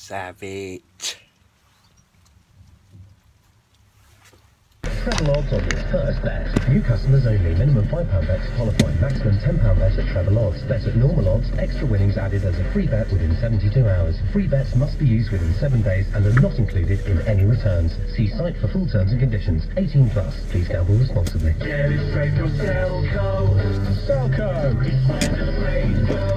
Savage. Travelodge on your first bet. New customers only. Minimum £5 bets qualifying. Maximum £10 bets at Travelodge. Bet at normal odds. Extra winnings added as a free bet within 72 hours. Free bets must be used within 7 days and are not included in any returns. See site for full terms and conditions. 18 plus. Please gamble responsibly. Get it straight from Selco. Selco.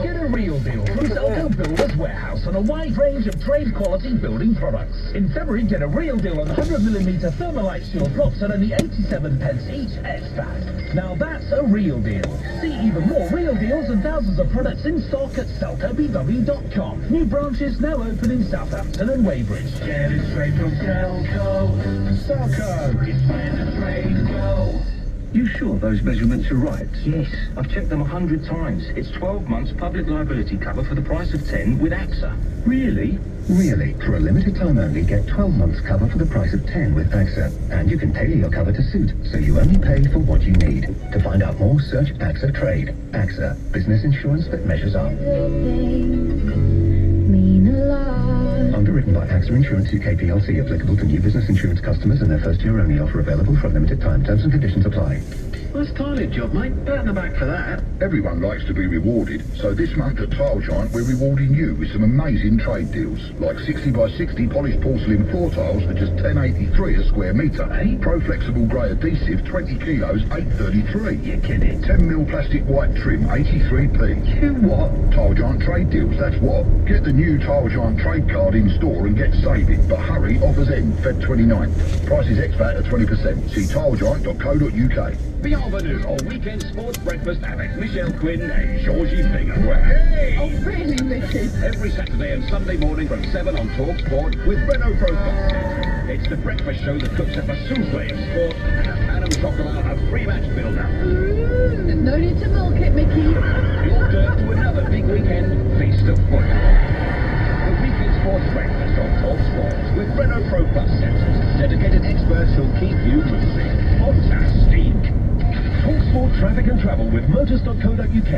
Get a real deal from Selco Builders Warehouse on a wide range of trade quality building products. In February, get a real deal on 100mm Thermalite steel blocks at only 87 pence each ex-VAT. Now that's a real deal. See even more real deals and thousands of products in stock at SelcoBW.com. New branches now open in Southampton and Weybridge. Get it straight from Selco. Selco. It's where the trade go. You sure those measurements are right? Yes. I've checked them 100 times. It's 12 months public liability cover for the price of 10 with AXA. Really? Really, for a limited time only, get 12 months cover for the price of 10 with AXA. And you can tailor your cover to suit, so you only pay for what you need. To find out more, search AXA Trade. AXA, business insurance that measures up. Underwritten by AXA Insurance UK plc, applicable to new business insurance customers and their first year only. Offer available for a limited time. Terms and conditions apply. Nice tiling job, mate. Pat in the back for that. Everyone likes to be rewarded, so this month at Tile Giant we're rewarding you with some amazing trade deals, like 60 by 60 polished porcelain floor tiles for just £10.83 a square metre. Pro Flexible Grey adhesive 20 kilos £8.33. You're kidding. 10mm plastic white trim 83p. You what? Tile Giant trade deals, that's what. Get the new Tile Giant trade card in store and get saving, but hurry, offers end Feb 29th. Prices ex-VAT at 20%. See tilegiant.co.uk. Bienvenue au Weekend Sports Breakfast avec Michelle Quinn and Georgie Finger. Hey! Oh, really, Mickey? Every Saturday and Sunday morning from 7 on Talk Sport with Renault Pro Plus. It's the breakfast show that cooks up a souffle of sport and Adam talk about a pre-match build-up. No need to milk it, Mickey. You're turned to another big weekend feast of football. The Weekend Sports Breakfast on Talk Sport with Renault Pro Plus sensors. Dedicated experts who'll keep you moving. Fantastic. Talksport Traffic and Travel with Motors.co.uk.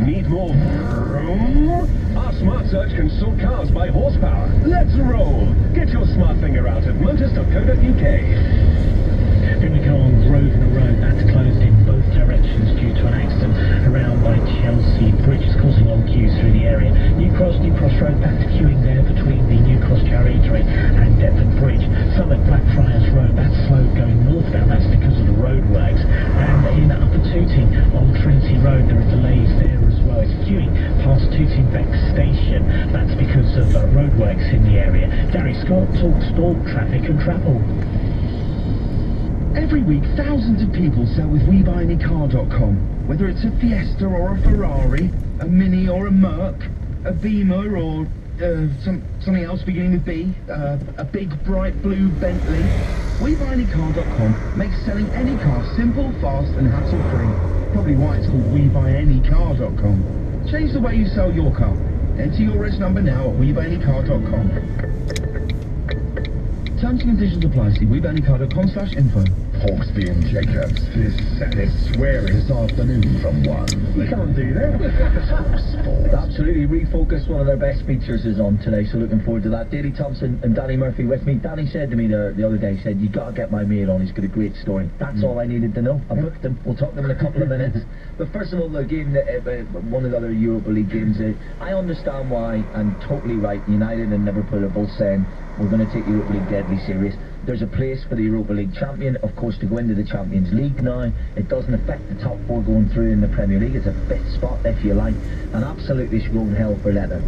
Need more vroom? Our smart search can sort cars by horsepower. Let's roll. Get your smart finger out at Motors.co.uk. Pimlico Grosvenor Road, that's closed in both directions due to an accident around by Chelsea Bridge. It's causing long queues through the area. New Cross Road, that's queuing there between the New Cross Charity and Deptford Bridge. Southwark Blackfriars Road, that's slow going northbound. That's because of the roadworks. And in Upper Tooting on Trinity Road, there are delays there as well. It's queuing past Tooting Beck Station. That's because of roadworks in the area. Gary Scott, Talksport Traffic and Travel. Every week, thousands of people sell with WeBuyAnyCar.com. Whether it's a Fiesta or a Ferrari, a Mini or a Merc, a Beamer or something else beginning with B, a big bright blue Bentley. WeBuyAnyCar.com makes selling any car simple, fast and hassle-free. Probably why it's called WeBuyAnyCar.com. Change the way you sell your car. Enter your reg number now at WeBuyAnyCar.com. Terms and conditions apply. See WeBuyAnyCar.com/info. Hawksby and Jacobs. This swearing this afternoon from 1. You can't do that. Absolutely refocus, one of their best features is on today, so looking forward to that. Daley Thompson and Danny Murphy with me. Danny said to me the other day, he said, you got to get my mate on, he's got a great story. That's all I needed to know. I booked him. We'll talk to him in a couple of minutes. But first of all, the game, one of the other Europa League games, I understand why, and totally right, United and Liverpool are both saying, we're going to take Europa League deadly serious. There's a place for the Europa League champion, of course, to go into the Champions League now. It doesn't affect the top 4 going through in the Premier League. It's a 5th spot, if you like, and absolutely should go in hell for leather.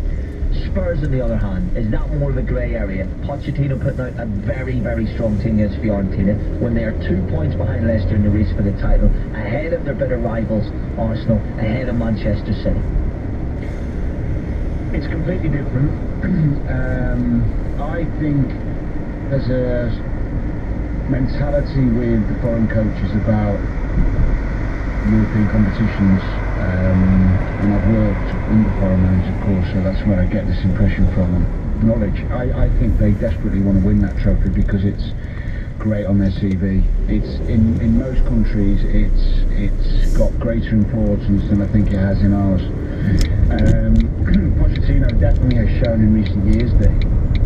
Spurs, on the other hand, is that more of a grey area? Pochettino putting out a very, very strong team against Fiorentina when they are 2 points behind Leicester in the race for the title, ahead of their bitter rivals, Arsenal, ahead of Manchester City. It's completely different. I think there's a mentality with the foreign coaches about European competitions, and I've worked under foreign managers, of course, so that's where I get this impression from. Knowledge. I think they desperately want to win that trophy because it's great on their CV. It's in most countries it's got greater importance than I think it has in ours. Pochettino definitely has shown in recent years that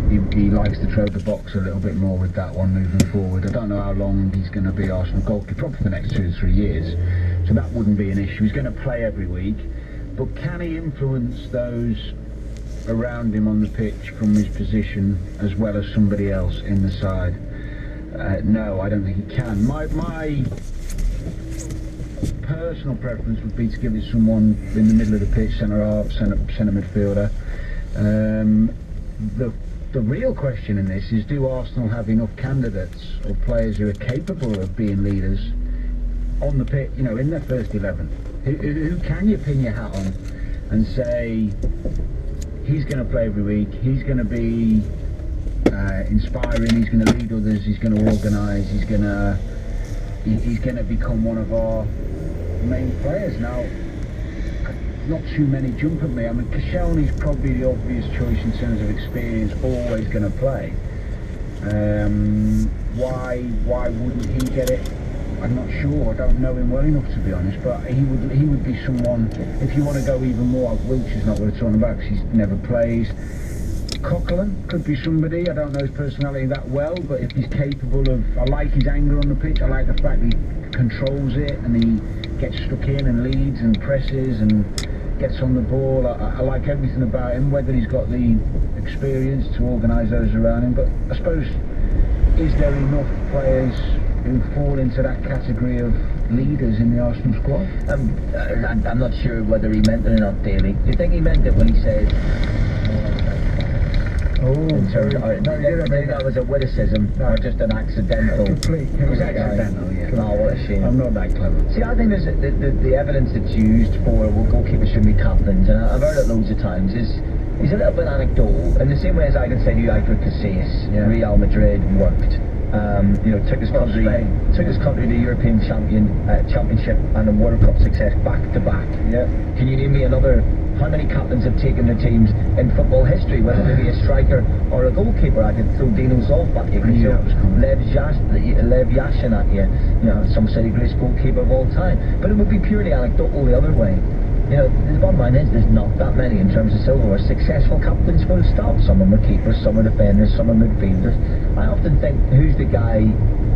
he likes to throw the box a little bit more with that one moving forward. I don't know how long he's going to be Arsenal goalkeeper, probably for the next 2 to 3 years, so that wouldn't be an issue. He's going to play every week, but can he influence those around him on the pitch from his position as well as somebody else in the side? No, I don't think he can. My personal preference would be to give it someone in the middle of the pitch, centre half, centre midfielder. The real question in this is, do Arsenal have enough candidates or players who are capable of being leaders on the pitch, you know, in their first 11? Who can you pin your hat on and say, he's going to play every week, he's going to be inspiring, he's going to lead others, he's going to organise, he's going to become one of our main players? Now, not too many jump at me. I mean, Koscielny's probably the obvious choice in terms of experience, always going to play. Why wouldn't he get it? I'm not sure. I don't know him well enough, to be honest, but he would be someone. If you want to go even more, Wiltshire's not worth talking about because he never plays. Coquelin could be somebody. I don't know his personality that well, but if he's capable of, I like his anger on the pitch. I like the fact he controls it and he gets stuck in and leads and presses and gets on the ball. I like everything about him, whether he's got the experience to organise those around him. But I suppose, is there enough players who fall into that category of leaders in the Arsenal squad? I'm not sure whether he meant it or not, Daly. Do you think he meant it when he said... that was a witticism, or just an accidental... It was accidental, yeah. Oh, what a shame. I'm not that clever. See, I think there's the evidence that's used for, well, goalkeepers shouldn't be captains, and I've heard it loads of times, is a little bit anecdotal, in the same way as I can say to you, like with Casillas, Real Madrid worked. You know, took his country to European Championship and a World Cup success back to back. Yeah. Can you name me another? How many captains have taken their teams in football history, whether they be a striker or a goalkeeper? I could throw Dino Zoff at you. Lev Yashin at you. You know, some say the greatest goalkeeper of all time. But it would be purely anecdotal the other way. You know, the bottom line is there's not that many in terms of silverware. Successful captains full stop. Some of them are keepers, some are defenders, some are midfielders. I often think, who's the guy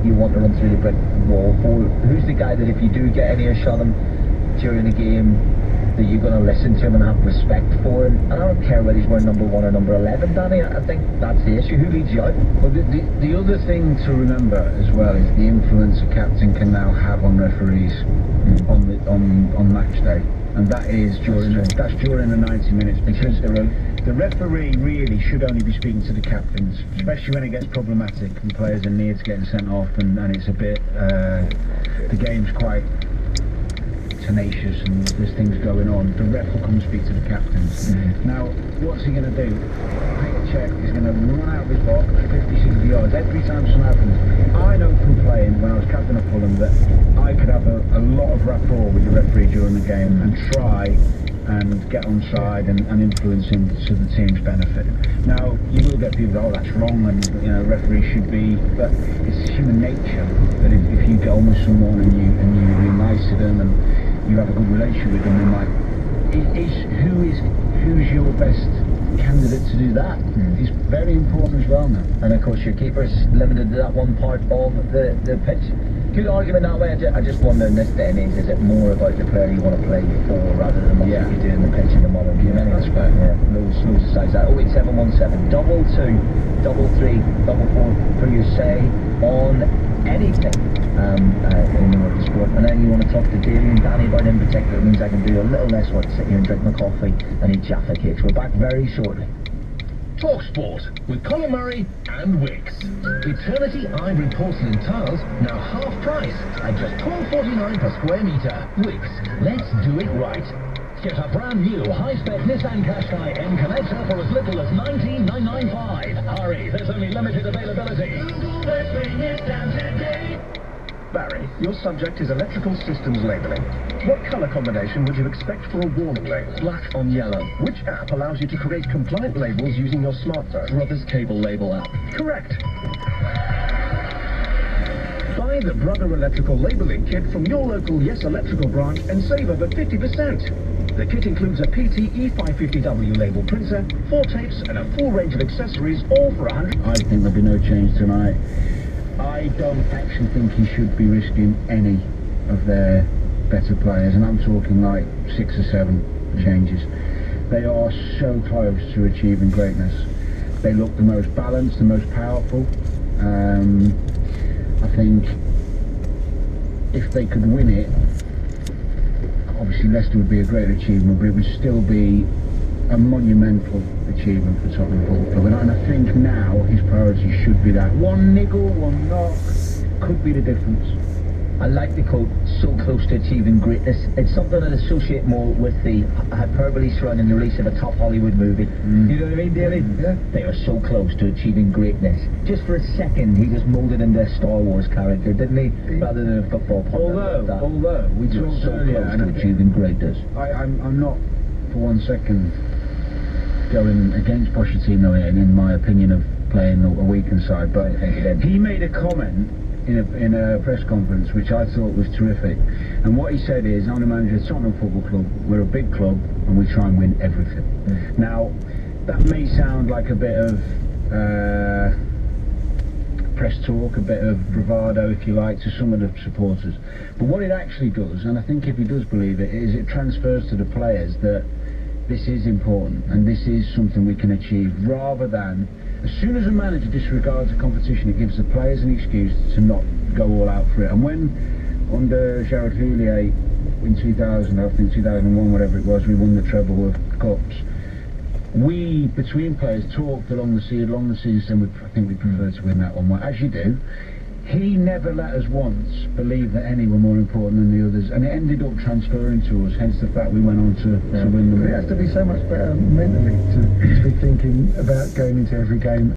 you want to run through the brick wall for? Who's the guy that if you do get any shot him during the game, that you're going to listen to him and have respect for him? And I don't care whether he's wearing number 1 or number 11, Danny. I think that's the issue. Who leads you out? Well, the other thing to remember as well is the influence a captain can now have on referees on match day. And that is during the 90 minutes, because the referee really should only be speaking to the captains, especially when it gets problematic and players are near to getting sent off and it's a bit, the game's quite tenacious and there's things going on. The ref will come speak to the captains. Now, what's he going to do? Take a check, he's going to run out of his box 50, 60 yards every time something happens. I know from playing when I was captain of Fulham that I could have a lot of rapport with the referee during the game and try and get on side and influence him to the team's benefit. Now, you will get people, oh, that's wrong, and you know, referees should be, but it's human nature that if you get on with someone and you're really nice to them and you have a good relationship with them, they might. Who's your best candidate to do that? Is very important as well now. And of course, your keeper's limited to that one part of the pitch. Good argument that way. I just wonder, in this day and age, is it more about the player you want to play for rather than what you do in the pitch in the modern game? That's right. Yeah, loads of sides. 08717 22 33 44 for your say on anything in the world of sport. And then you want to talk to Daly and Danny about in particular. It means I can do a little less work to sit here and drink my coffee and eat Jaffa cakes. We're back very shortly. Talk Sport with Colin Murray and Wix. Eternity Ivory Porcelain Tiles now half price at just £12.49 per square metre. Wix, let's do it right. Get a brand new high-spec Nissan Qashqai M connector for as little as $19,995. Hurry, there's only limited availability. Let's bring it down today. Barry, your subject is electrical systems labelling. What colour combination would you expect for a warning label? Black on yellow. Which app allows you to create compliant labels using your smartphone? Brothers Cable Label app. Correct. Buy Buy the Brother Electrical labelling kit from your local Yes Electrical branch and save over 50%. The kit includes a PTE 550W label printer, 4 tapes and a full range of accessories, all for $100. I think there'll be no change tonight. I don't actually think he should be risking any of their better players, and I'm talking like 6 or 7 changes. They are so close to achieving greatness. They look the most balanced, the most powerful. I think if they could win it, obviously Leicester would be a great achievement, but it would still be a monumental achievement for Tottenham Football Club. And I think now his priority should be that. One niggle, one knock could be the difference. I like the quote, so close to achieving greatness. It's something I'd associate more with the hyperbole surrounding the release of a top Hollywood movie. You know what I mean, Daly? Yeah. They are so close to achieving greatness. Just for a second, he was moulded into a Star Wars character, didn't he? Rather than a football player. Although we talked so earlier close to achieving greatness. I'm not for 1 second going against Pochettino in my opinion of playing a weakened side, but he made a comment in a press conference which I thought was terrific, and what he said is, I'm the manager of Tottenham Football Club, we're a big club and we try and win everything. Now that may sound like a bit of press talk, a bit of bravado if you like, to some of the supporters, but what it actually does, and I think if he does believe it, is it transfers to the players that this is important and this is something we can achieve, rather than as soon as a manager disregards a competition, it gives the players an excuse to not go all out for it. And when, under Gerard Houllier in 2000, I think 2001, whatever it was, we won the treble of cups, we, between players, talked along the season, I think we preferred to win that one. Well, as you do, he never let us once believe that any were more important than the others, and it ended up transferring to us, hence the fact we went on to win them. It has to be so much better mentally to be thinking about going into every game